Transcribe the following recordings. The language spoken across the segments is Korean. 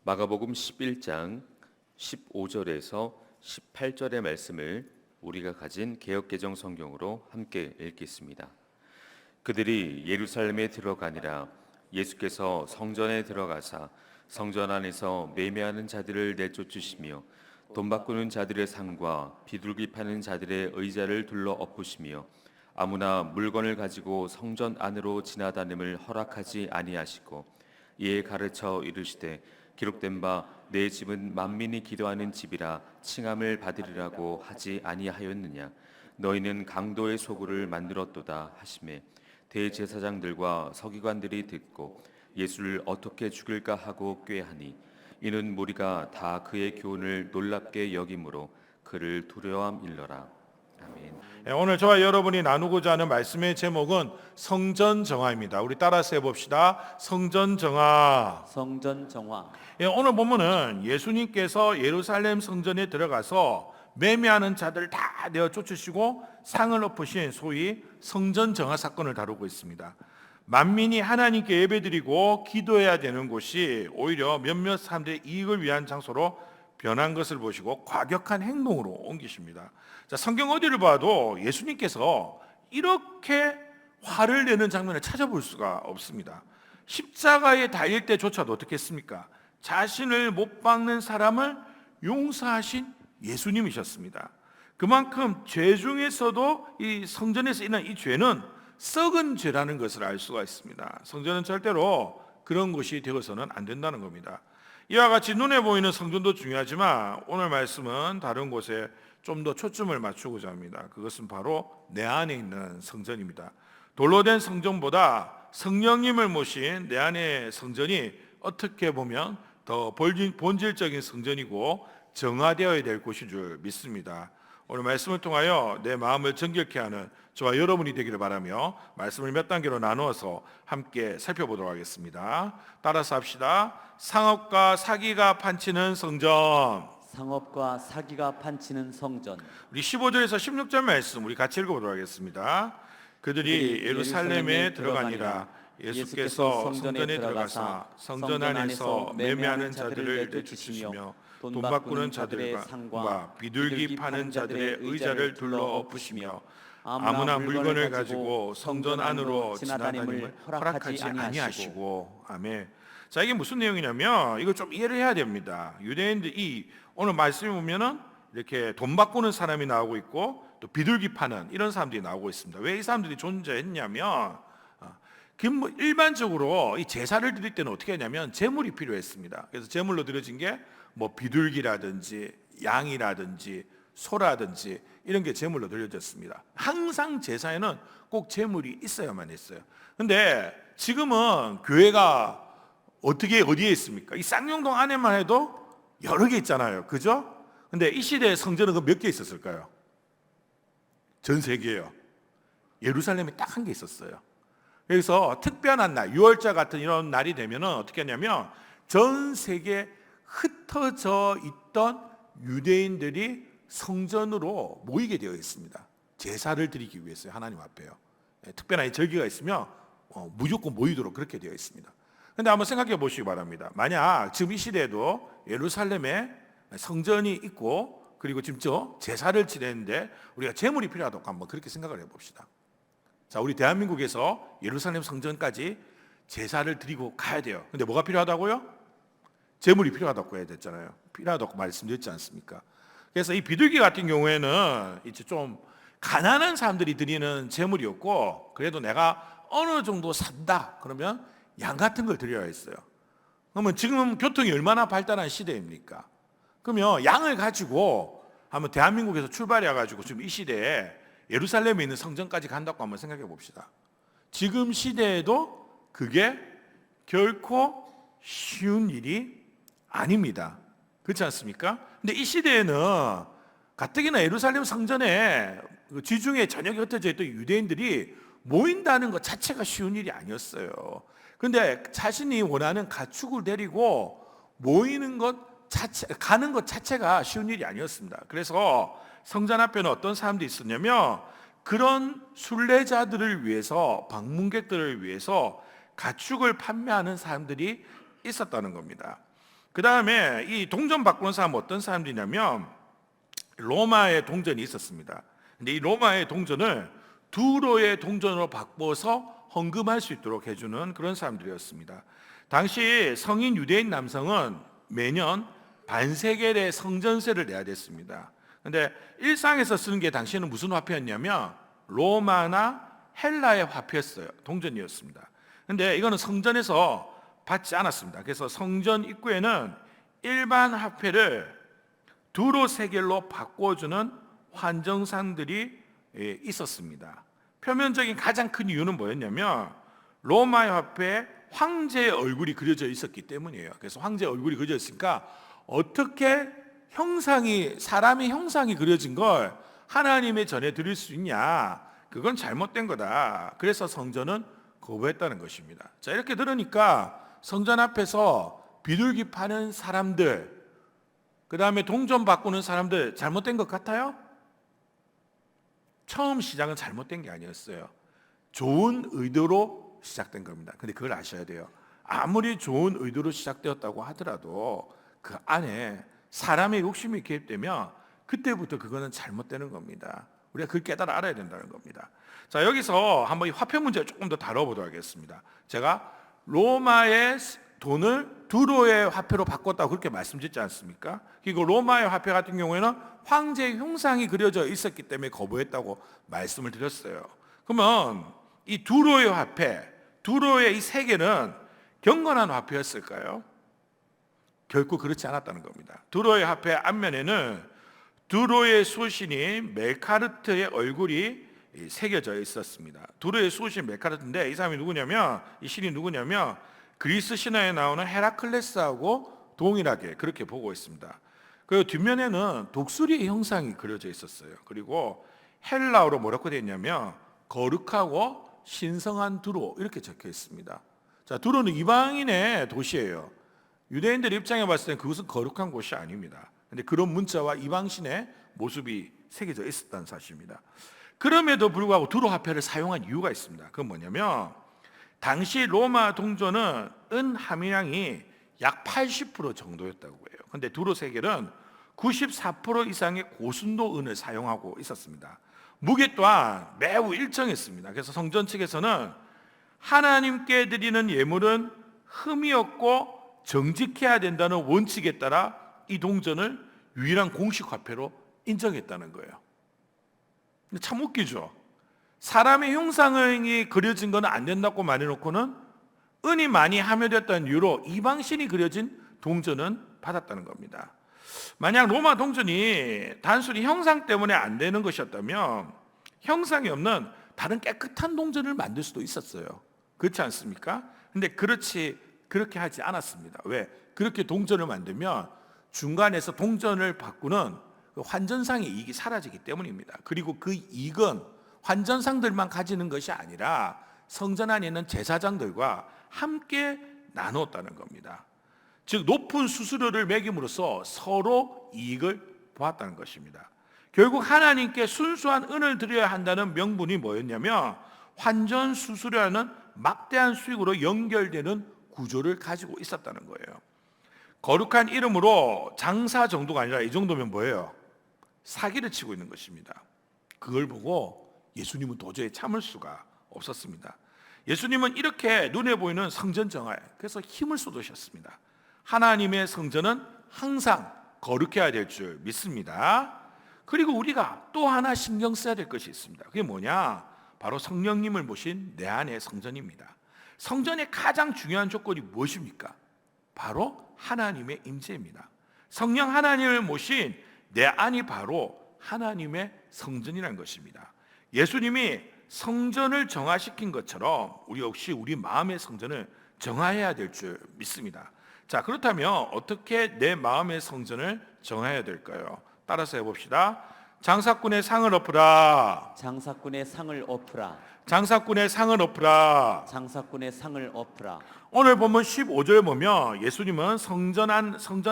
마가복음 11장 15절에서 18절의 말씀을 우리가 가진 개역개정 성경으로 함께 읽겠습니다. 그들이 예루살렘에 들어가니라. 예수께서 성전에 들어가사 성전 안에서 매매하는 자들을 내쫓으시며 돈 바꾸는 자들의 상과 비둘기 파는 자들의 의자를 둘러 엎으시며 아무나 물건을 가지고 성전 안으로 지나다님을 허락하지 아니하시고 이에 가르쳐 이르시되 기록된 바 내 집은 만민이 기도하는 집이라 칭함을 받으리라고 하지 아니하였느냐. 너희는 강도의 소굴을 만들었도다 하시매 대제사장들과 서기관들이 듣고 예수를 어떻게 죽일까 하고 꾀하니 이는 무리가 다 그의 교훈을 놀랍게 여김으로 그를 두려워함 일러라. 아멘. 오늘 저와 여러분이 나누고자 하는 말씀의 제목은 성전정화입니다. 우리 따라서 해봅시다. 성전정화. 성전정화. 오늘 본문은 예수님께서 예루살렘 성전에 들어가서 매매하는 자들 다 내어 쫓으시고 상을 엎으신 소위 성전정화 사건을 다루고 있습니다. 만민이 하나님께 예배드리고 기도해야 되는 곳이 오히려 몇몇 사람들의 이익을 위한 장소로 변한 것을 보시고 과격한 행동으로 옮기십니다. 자, 성경 어디를 봐도 예수님께서 이렇게 화를 내는 장면을 찾아볼 수가 없습니다. 십자가에 달릴 때조차도 어떻게 했습니까? 자신을 못 박는 사람을 용서하신 예수님이셨습니다. 그만큼 죄 중에서도 이 성전에서 일어난 이 죄는 썩은 죄라는 것을 알 수가 있습니다. 성전은 절대로 그런 것이 되어서는 안 된다는 겁니다. 이와 같이 눈에 보이는 성전도 중요하지만 오늘 말씀은 다른 곳에 좀 더 초점을 맞추고자 합니다. 그것은 바로 내 안에 있는 성전입니다. 돌로 된 성전보다 성령님을 모신 내 안의 성전이 어떻게 보면 더 본질적인 성전이고 정화되어야 될 곳인 줄 믿습니다. 오늘 말씀을 통하여 내 마음을 정결케 하는 저와 여러분이 되기를 바라며 말씀을 몇 단계로 나누어서 함께 살펴보도록 하겠습니다. 따라서 합시다. 상업과 사기가 판치는 성전. 상업과 사기가 판치는 성전. 우리 15절에서 16절 말씀 우리 같이 읽어보도록 하겠습니다. 그들이 예루살렘에 들어가니라. 예수께서 성전에 들어가사 성전 안에서 매매하는 자들을 내쫓으시며 돈 바꾸는 자들과 상과 비둘기 파는 자들의 의자를 둘러 엎으시며 아무나 물건을 가지고 성전 안으로 지나다님을 허락하지 아니하시고. 아멘. 자, 이게 무슨 내용이냐면 이거 좀 이해를 해야 됩니다. 유대인들이 오늘 말씀에 보면은 이렇게 돈 바꾸는 사람이 나오고 있고 또 비둘기 파는 이런 사람들이 나오고 있습니다. 왜 이 사람들이 존재했냐면 일반적으로 이 제사를 드릴 때는 어떻게 하냐면 제물이 필요했습니다. 그래서 제물로 드려진 게 뭐 비둘기라든지 양이라든지 소라든지 이런 게 제물로 드려졌습니다. 항상 제사에는 꼭 제물이 있어야만 했어요. 근데 지금은 교회가 어디에 있습니까? 이 쌍용동 안에만 해도 여러 개 있잖아요. 그죠? 근데 이 시대의 성전은 몇 개 있었을까요? 전 세계예요. 예루살렘에 딱 한 개 있었어요. 그래서 특별한 날, 6월절 같은 이런 날이 되면은 어떻게 하냐면 전 세계에 흩어져 있던 유대인들이 성전으로 모이게 되어 있습니다. 제사를 드리기 위해서요. 하나님 앞에요. 특별한 절기가 있으면 무조건 모이도록 그렇게 되어 있습니다. 그런데 한번 생각해 보시기 바랍니다. 만약 지금 이 시대에도 예루살렘에 성전이 있고 그리고 지금 제사를 지내는데 우리가 제물이 필요하다고 한번 그렇게 생각을 해봅시다. 자, 우리 대한민국에서 예루살렘 성전까지 제사를 드리고 가야 돼요. 근데 뭐가 필요하다고요? 제물이 필요하다고 해야 됐잖아요. 필요하다고 말씀드렸지 않습니까? 그래서 이 비둘기 같은 경우에는 이제 좀 가난한 사람들이 드리는 제물이었고 그래도 내가 어느 정도 산다 그러면 양 같은 걸 드려야 했어요. 그러면 지금 교통이 얼마나 발달한 시대입니까? 그러면 양을 가지고 한번 대한민국에서 출발해 가지고 지금 이 시대에 예루살렘에 있는 성전까지 간다고 한번 생각해 봅시다. 지금 시대에도 그게 결코 쉬운 일이 아닙니다. 그렇지 않습니까? 근데 이 시대에는 가뜩이나 예루살렘 성전에 지중해 전역에 흩어져 있던 유대인들이 모인다는 것 자체가 쉬운 일이 아니었어요. 그런데 자신이 원하는 가축을 데리고 모이는 것 자체, 가는 것 자체가 쉬운 일이 아니었습니다. 그래서 성전 앞에는 어떤 사람들이 있었냐면 그런 순례자들을 위해서, 방문객들을 위해서 가축을 판매하는 사람들이 있었다는 겁니다. 그 다음에 이 동전 바꾸는 사람은 어떤 사람들이냐면 로마의 동전이 있었습니다. 근데 이 로마의 동전을 두로의 동전으로 바꿔서 헌금할 수 있도록 해주는 그런 사람들이었습니다. 당시 성인 유대인 남성은 매년 반세겔의 성전세를 내야 됐습니다. 근데 일상에서 쓰는 게 당시에는 무슨 화폐였냐면 로마나 헬라의 화폐였어요. 동전이었습니다. 근데 이거는 성전에서 받지 않았습니다. 그래서 성전 입구에는 일반 화폐를 두로 세겔로 바꿔주는 환정상들이 있었습니다. 표면적인 가장 큰 이유는 뭐였냐면 로마의 화폐에 황제의 얼굴이 그려져 있었기 때문이에요. 그래서 황제의 얼굴이 그려져 있으니까 어떻게 사람의 형상이 그려진 걸 하나님의 전에 드릴 수 있냐? 그건 잘못된 거다. 그래서 성전은 거부했다는 것입니다. 자, 이렇게 들으니까 성전 앞에서 비둘기 파는 사람들, 그 다음에 동전 바꾸는 사람들 잘못된 것 같아요? 처음 시작은 잘못된 게 아니었어요. 좋은 의도로 시작된 겁니다. 근데 그걸 아셔야 돼요. 아무리 좋은 의도로 시작되었다고 하더라도 그 안에 사람의 욕심이 개입되면 그때부터 그거는 잘못되는 겁니다. 우리가 그걸 깨달아 알아야 된다는 겁니다. 자, 여기서 한번 이 화폐 문제를 조금 더 다뤄보도록 하겠습니다. 제가 로마의 돈을 두로의 화폐로 바꿨다고 그렇게 말씀드렸지 않습니까? 그리고 로마의 화폐 같은 경우에는 황제의 흉상이 그려져 있었기 때문에 거부했다고 말씀을 드렸어요. 그러면 이 두로의 화폐, 두로의 이 세 개는 경건한 화폐였을까요? 결코 그렇지 않았다는 겁니다. 두로의 화폐 앞면에는 두로의 수신인 멜카르트의 얼굴이 새겨져 있었습니다. 두로의 수신 멜카르트인데 이 사람이 누구냐면, 이 신이 누구냐면 그리스 신화에 나오는 헤라클레스하고 동일하게 그렇게 보고 있습니다. 그리고 뒷면에는 독수리의 형상이 그려져 있었어요. 그리고 헬라어로 뭐라고 되어 있냐면 거룩하고 신성한 두로 이렇게 적혀 있습니다. 자, 두로는 이방인의 도시예요. 유대인들 입장에 봤을 때는 그것은 거룩한 곳이 아닙니다. 근데 그런 문자와 이방신의 모습이 새겨져 있었다는 사실입니다. 그럼에도 불구하고 두로 화폐를 사용한 이유가 있습니다. 그건 뭐냐면 당시 로마 동전은 은 함유량이 약 80% 정도였다고 해요. 근데 두로 세겔은 94% 이상의 고순도 은을 사용하고 있었습니다. 무게 또한 매우 일정했습니다. 그래서 성전 측에서는 하나님께 드리는 예물은 흠이 없고 정직해야 된다는 원칙에 따라 이 동전을 유일한 공식 화폐로 인정했다는 거예요. 근데 참 웃기죠. 사람의 형상이 그려진 건 안 된다고 말해놓고는 은이 많이 함유됐다는 이유로 이방신이 그려진 동전은 받았다는 겁니다. 만약 로마 동전이 단순히 형상 때문에 안 되는 것이었다면 형상이 없는 다른 깨끗한 동전을 만들 수도 있었어요. 그렇지 않습니까? 근데 그렇게 하지 않았습니다. 왜? 그렇게 동전을 만들면 중간에서 동전을 바꾸는 그 환전상의 이익이 사라지기 때문입니다. 그리고 그 이익은 환전상들만 가지는 것이 아니라 성전 안에 있는 제사장들과 함께 나눴다는 겁니다. 즉 높은 수수료를 매김으로써 서로 이익을 보았다는 것입니다. 결국 하나님께 순수한 은을 드려야 한다는 명분이 뭐였냐면 환전 수수료라는 막대한 수익으로 연결되는 구조를 가지고 있었다는 거예요. 거룩한 이름으로 장사 정도가 아니라 이 정도면 뭐예요? 사기를 치고 있는 것입니다. 그걸 보고 예수님은 도저히 참을 수가 없었습니다. 예수님은 이렇게 눈에 보이는 성전 정화에 그래서 힘을 쏟으셨습니다. 하나님의 성전은 항상 거룩해야 될 줄 믿습니다. 그리고 우리가 또 하나 신경 써야 될 것이 있습니다. 그게 뭐냐? 바로 성령님을 모신 내 안의 성전입니다. 성전의 가장 중요한 조건이 무엇입니까? 바로 하나님의 임재입니다. 성령 하나님을 모신 내 안이 바로 하나님의 성전이라는 것입니다. 예수님이 성전을 정화시킨 것처럼 우리 역시 우리 마음의 성전을 정화해야 될 줄 믿습니다. 자, 그렇다면 어떻게 내 마음의 성전을 정화해야 될까요? 따라서 해봅시다. 장사꾼의 상을 엎으라. 장사꾼의 상을 엎으라. 장사꾼의 상을 엎으라. 장사꾼의 상을 엎으라. 오늘 본문 15절 보면 예수님은 성전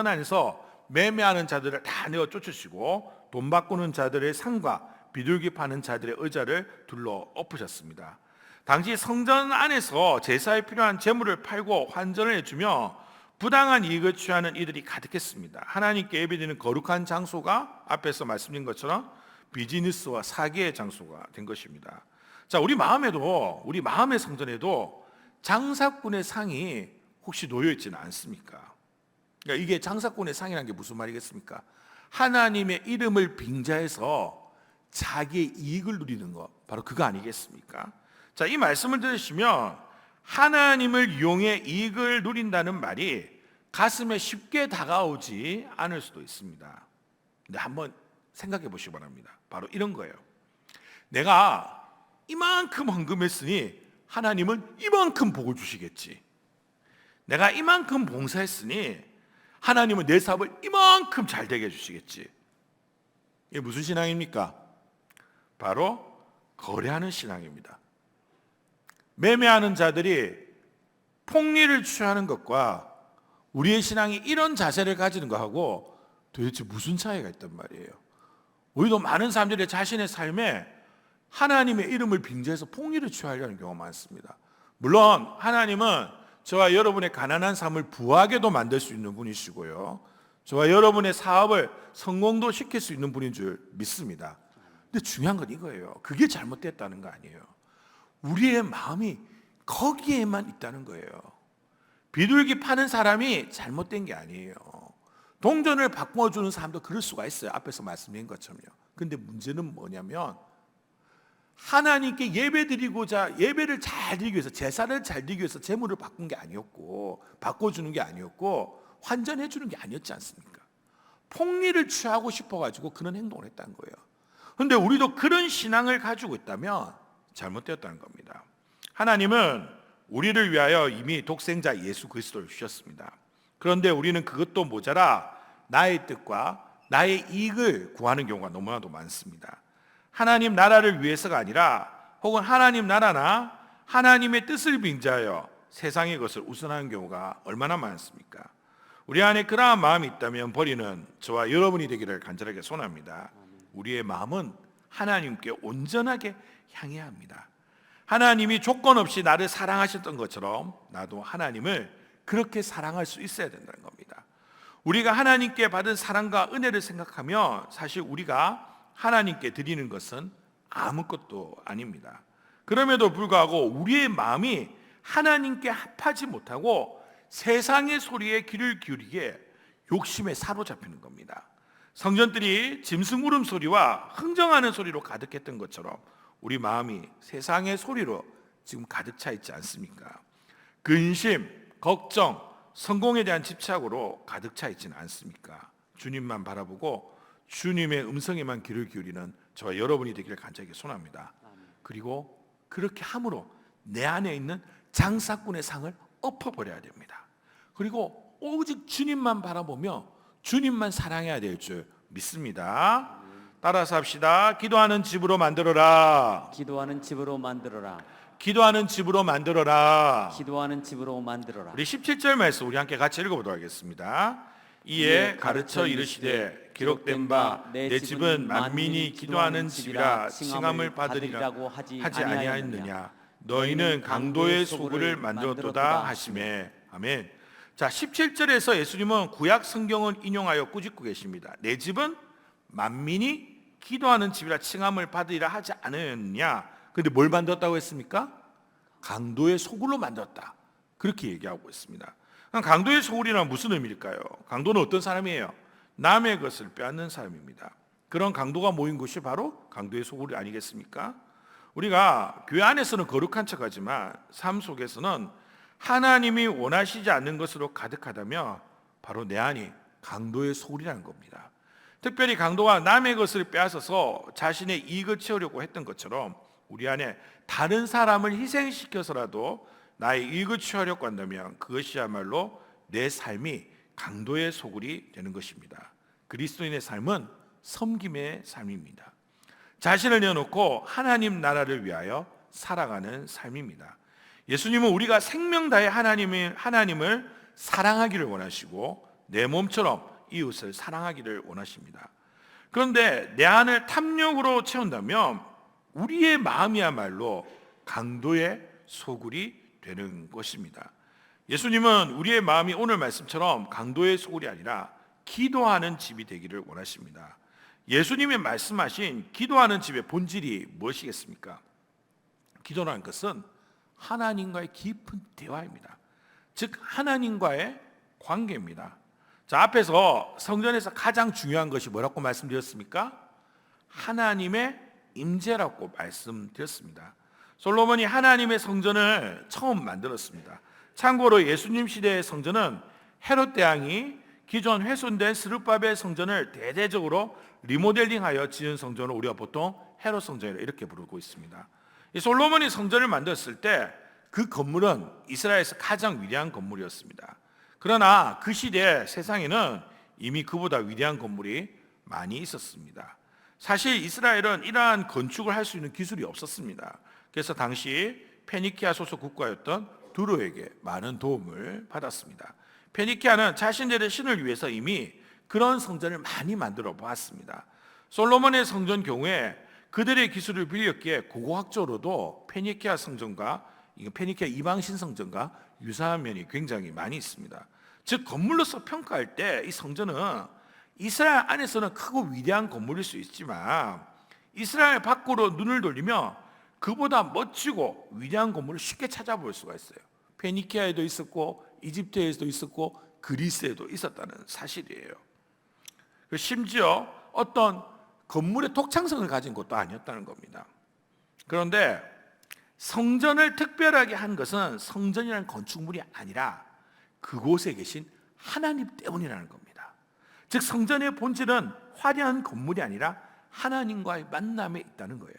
안에서 매매하는 자들을 다 내어 쫓으시고 돈 바꾸는 자들의 상과 비둘기 파는 자들의 의자를 둘러 엎으셨습니다. 당시 성전 안에서 제사에 필요한 재물을 팔고 환전을 해주며 부당한 이익을 취하는 이들이 가득했습니다. 하나님께 예배드리는 거룩한 장소가 앞에서 말씀드린 것처럼 비즈니스와 사기의 장소가 된 것입니다. 자, 우리 마음의 성전에도 장사꾼의 상이 혹시 놓여 있지는 않습니까? 그러니까 이게 장사꾼의 상이라는 게 무슨 말이겠습니까? 하나님의 이름을 빙자해서 자기의 이익을 누리는 것, 바로 그거 아니겠습니까? 자, 이 말씀을 들으시면 하나님을 이용해 이익을 누린다는 말이 가슴에 쉽게 다가오지 않을 수도 있습니다. 근데 한번 생각해 보시기 바랍니다. 바로 이런 거예요. 내가 이만큼 헌금했으니 하나님은 이만큼 복을 주시겠지. 내가 이만큼 봉사했으니 하나님은 내 사업을 이만큼 잘 되게 해주시겠지. 이게 무슨 신앙입니까? 바로 거래하는 신앙입니다. 매매하는 자들이 폭리를 취하는 것과 우리의 신앙이 이런 자세를 가지는 것하고 도대체 무슨 차이가 있단 말이에요. 우리도 많은 사람들이 자신의 삶에 하나님의 이름을 빙자해서 폭리를 취하려는 경우가 많습니다. 물론 하나님은 저와 여러분의 가난한 삶을 부하게도 만들 수 있는 분이시고요, 저와 여러분의 사업을 성공도 시킬 수 있는 분인 줄 믿습니다. 근데 중요한 건 이거예요. 그게 잘못됐다는 거 아니에요. 우리의 마음이 거기에만 있다는 거예요. 비둘기 파는 사람이 잘못된 게 아니에요. 동전을 바꿔주는 사람도 그럴 수가 있어요. 앞에서 말씀드린 것처럼요. 근데 문제는 뭐냐면 하나님께 예배드리고자 예배를 잘 드리기 위해서, 제사를 잘 드리기 위해서 재물을 바꾼 게 아니었고, 바꿔주는 게 아니었고, 환전해 주는 게 아니었지 않습니까? 폭리를 취하고 싶어가지고 그런 행동을 했다는 거예요. 그런데 우리도 그런 신앙을 가지고 있다면 잘못되었다는 겁니다. 하나님은 우리를 위하여 이미 독생자 예수 그리스도를 주셨습니다. 그런데 우리는 그것도 모자라 나의 뜻과 나의 이익을 구하는 경우가 너무나도 많습니다. 하나님 나라를 위해서가 아니라 혹은 하나님 나라나 하나님의 뜻을 빙자하여 세상의 것을 우선하는 경우가 얼마나 많습니까? 우리 안에 그러한 마음이 있다면 버리는 저와 여러분이 되기를 간절하게 소원합니다. 우리의 마음은 하나님께 온전하게 향해야 합니다. 하나님이 조건 없이 나를 사랑하셨던 것처럼 나도 하나님을 그렇게 사랑할 수 있어야 된다는 겁니다. 우리가 하나님께 받은 사랑과 은혜를 생각하면 사실 우리가 하나님께 드리는 것은 아무것도 아닙니다. 그럼에도 불구하고 우리의 마음이 하나님께 합하지 못하고 세상의 소리에 귀를 기울이게 욕심에 사로잡히는 겁니다. 성전들이 짐승 울음소리와 흥정하는 소리로 가득했던 것처럼 우리 마음이 세상의 소리로 지금 가득 차 있지 않습니까? 근심, 걱정, 성공에 대한 집착으로 가득 차 있지는 않습니까? 주님만 바라보고 주님의 음성에만 귀를 기울이는 저와 여러분이 되기를 간절히 소원합니다. 그리고 그렇게 함으로 내 안에 있는 장사꾼의 상을 엎어버려야 됩니다. 그리고 오직 주님만 바라보며 주님만 사랑해야 될 줄 믿습니다. 따라서 합시다. 기도하는 집으로 만들어라. 기도하는 집으로 만들어라. 기도하는 집으로 만들어라. 기도하는 집으로 만들어라. 우리 17절 말씀 우리 함께 같이 읽어보도록 하겠습니다. 이에 가르쳐 이르시되 기록된 바 내 집은 만민이 기도하는 집이라 칭함을 받으리라고 하지 아니하였느냐. 너희는 강도의 소굴을 만들었도다 하시매. 아멘. 자, 17절에서 예수님은 구약 성경을 인용하여 꾸짖고 계십니다. 내 집은 만민이 기도하는 집이라 칭함을 받으리라 하지 않았느냐. 근데 뭘 만들었다고 했습니까? 강도의 소굴로 만들었다, 그렇게 얘기하고 있습니다. 강도의 소굴이란 무슨 의미일까요? 강도는 어떤 사람이에요? 남의 것을 빼앗는 사람입니다. 그런 강도가 모인 곳이 바로 강도의 소굴이 아니겠습니까? 우리가 교회 안에서는 거룩한 척하지만 삶 속에서는 하나님이 원하시지 않는 것으로 가득하다면 바로 내 안이 강도의 소굴이라는 겁니다. 특별히 강도가 남의 것을 빼앗아서 자신의 이익을 채우려고 했던 것처럼 우리 안에 다른 사람을 희생시켜서라도 나의 이익을 취하려고 한다면 그것이야말로 내 삶이 강도의 소굴이 되는 것입니다. 그리스도인의 삶은 섬김의 삶입니다. 자신을 내어놓고 하나님 나라를 위하여 살아가는 삶입니다. 예수님은 우리가 생명 다해 하나님을 사랑하기를 원하시고 내 몸처럼 이웃을 사랑하기를 원하십니다. 그런데 내 안을 탐욕으로 채운다면 우리의 마음이야말로 강도의 소굴이 되는 것입니다. 예수님은 우리의 마음이 오늘 말씀처럼 강도의 소굴이 아니라 기도하는 집이 되기를 원하십니다. 예수님이 말씀하신 기도하는 집의 본질이 무엇이겠습니까? 기도라는 것은 하나님과의 깊은 대화입니다. 즉 하나님과의 관계입니다. 자, 앞에서 성전에서 가장 중요한 것이 뭐라고 말씀드렸습니까? 하나님의 임재라고 말씀드렸습니다. 솔로몬이 하나님의 성전을 처음 만들었습니다. 참고로 예수님 시대의 성전은 헤롯 대왕이 기존 훼손된 스룹바벨 성전을 대대적으로 리모델링하여 지은 성전을 우리가 보통 헤롯 성전이라 이렇게 부르고 있습니다. 이 솔로몬이 성전을 만들었을 때 그 건물은 이스라엘에서 가장 위대한 건물이었습니다. 그러나 그 시대 세상에는 이미 그보다 위대한 건물이 많이 있었습니다. 사실 이스라엘은 이러한 건축을 할 수 있는 기술이 없었습니다. 그래서 당시 페니키아 소속 국가였던 두로에게 많은 도움을 받았습니다. 페니키아는 자신들의 신을 위해서 이미 그런 성전을 많이 만들어 보았습니다. 솔로몬의 성전 경우에 그들의 기술을 빌렸기에 고고학적으로도 페니키아 성전과 페니키아 이방신 성전과 유사한 면이 굉장히 많이 있습니다. 즉 건물로서 평가할 때 이 성전은 이스라엘 안에서는 크고 위대한 건물일 수 있지만 이스라엘 밖으로 눈을 돌리면 그보다 멋지고 위대한 건물을 쉽게 찾아볼 수가 있어요. 페니키아에도 있었고 이집트에도 있었고 그리스에도 있었다는 사실이에요. 심지어 어떤 건물의 독창성을 가진 곳도 아니었다는 겁니다. 그런데 성전을 특별하게 한 것은 성전이라는 건축물이 아니라 그곳에 계신 하나님 때문이라는 겁니다. 즉 성전의 본질은 화려한 건물이 아니라 하나님과의 만남에 있다는 거예요.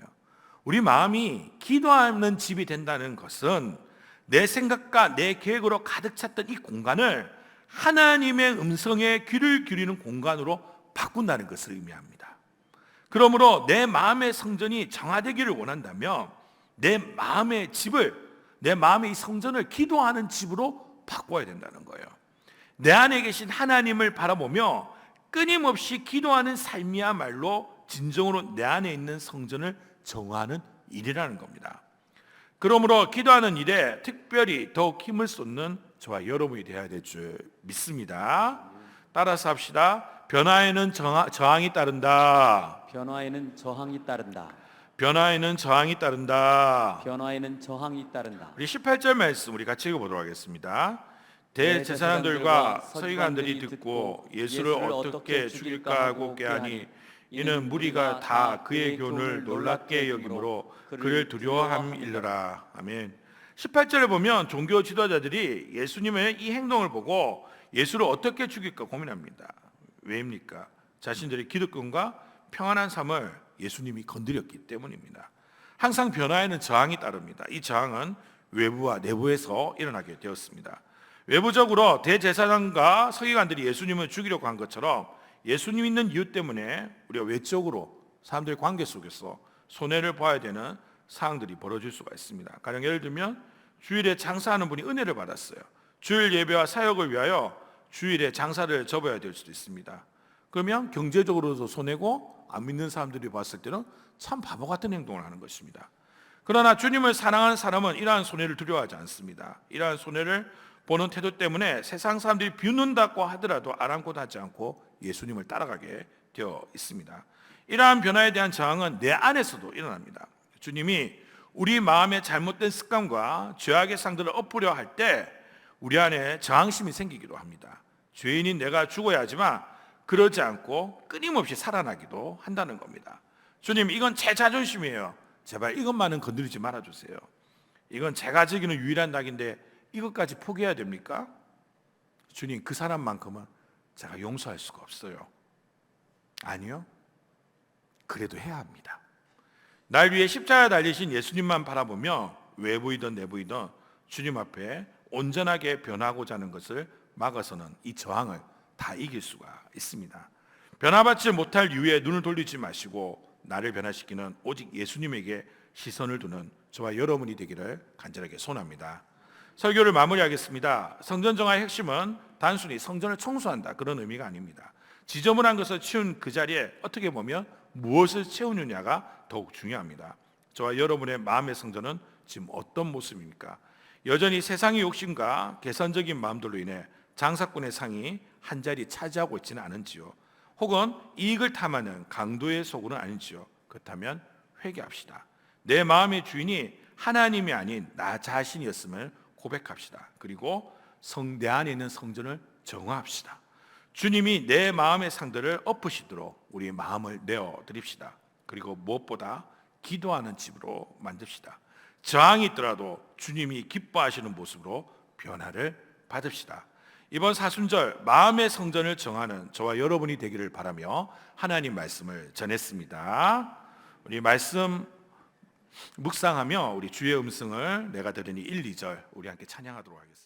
우리 마음이 기도하는 집이 된다는 것은 내 생각과 내 계획으로 가득 찼던 이 공간을 하나님의 음성에 귀를 기울이는 공간으로 바꾼다는 것을 의미합니다. 그러므로 내 마음의 성전이 정화되기를 원한다면 내 마음의 집을, 내 마음의 이 성전을 기도하는 집으로 바꿔야 된다는 거예요. 내 안에 계신 하나님을 바라보며 끊임없이 기도하는 삶이야말로 진정으로 내 안에 있는 성전을 정화하는 일이라는 겁니다. 그러므로 기도하는 일에 특별히 더욱 힘을 쏟는 저와 여러분이 되어야 될 줄 믿습니다. 따라서 합시다. 변화에는 저항이 따른다. 변화에는 저항이 따른다. 변화에는 저항이 따른다. 변화에는 저항이 따른다. 우리 18절 말씀 우리 같이 읽어보도록 하겠습니다. 대제사장들과 서기관들이 듣고 예수를 어떻게 죽일까 하고 꾀하니 이는 무리가 다 그의 교훈을 놀랍게 여김으로 그를 두려워함일러라. 아멘. 18절에 보면 종교 지도자들이 예수님의 이 행동을 보고 예수를 어떻게 죽일까 고민합니다. 왜입니까? 자신들의 기득권과 평안한 삶을 예수님이 건드렸기 때문입니다. 항상 변화에는 저항이 따릅니다. 이 저항은 외부와 내부에서 일어나게 되었습니다. 외부적으로 대제사장과 서기관들이 예수님을 죽이려고 한 것처럼 예수님 있는 이유 때문에 우리가 외적으로 사람들의 관계 속에서 손해를 봐야 되는 상황들이 벌어질 수가 있습니다. 가령 예를 들면 주일에 장사하는 분이 은혜를 받았어요. 주일 예배와 사역을 위하여 주일에 장사를 접어야 될 수도 있습니다. 그러면 경제적으로도 손해고 안 믿는 사람들이 봤을 때는 참 바보 같은 행동을 하는 것입니다. 그러나 주님을 사랑하는 사람은 이러한 손해를 두려워하지 않습니다. 이러한 손해를 보는 태도 때문에 세상 사람들이 비웃는다고 하더라도 아랑곳하지 않고 예수님을 따라가게 되어 있습니다. 이러한 변화에 대한 저항은 내 안에서도 일어납니다. 주님이 우리 마음의 잘못된 습관과 죄악의 상들을 엎으려 할 때 우리 안에 저항심이 생기기도 합니다. 죄인인 내가 죽어야 하지만 그러지 않고 끊임없이 살아나기도 한다는 겁니다. 주님, 이건 제 자존심이에요. 제발 이것만은 건드리지 말아주세요. 이건 제가 즐기는 유일한 낙인데 이것까지 포기해야 됩니까? 주님, 그 사람만큼은 제가 용서할 수가 없어요. 아니요. 그래도 해야 합니다. 날 위해 십자가에 달리신 예수님만 바라보며 외부이든 내부이든 주님 앞에 온전하게 변하고자 하는 것을 막아서는 이 저항을 다 이길 수가 있습니다. 변화받지 못할 이유에 눈을 돌리지 마시고 나를 변화시키는 오직 예수님에게 시선을 두는 저와 여러분이 되기를 간절하게 소원합니다. 설교를 마무리하겠습니다. 성전 정화의 핵심은 단순히 성전을 청소한다 그런 의미가 아닙니다. 지저분한 것을 치운 그 자리에 어떻게 보면 무엇을 채우느냐가 더욱 중요합니다. 저와 여러분의 마음의 성전은 지금 어떤 모습입니까? 여전히 세상의 욕심과 계산적인 마음들로 인해 장사꾼의 상이 한 자리 차지하고 있지는 않은지요? 혹은 이익을 탐하는 강도의 소굴은 아닌지요? 그렇다면 회개합시다. 내 마음의 주인이 하나님이 아닌 나 자신이었음을 고백합시다. 그리고 내 안에 있는 성전을 정화합시다. 주님이 내 마음의 상들을 엎으시도록 우리 마음을 내어드립시다. 그리고 무엇보다 기도하는 집으로 만듭시다. 저항이 있더라도 주님이 기뻐하시는 모습으로 변화를 받읍시다. 이번 사순절 마음의 성전을 정하는 저와 여러분이 되기를 바라며 하나님 말씀을 전했습니다. 우리 말씀 묵상하며 우리 주의 음성을 내가 들으니 1, 2절 우리 함께 찬양하도록 하겠습니다.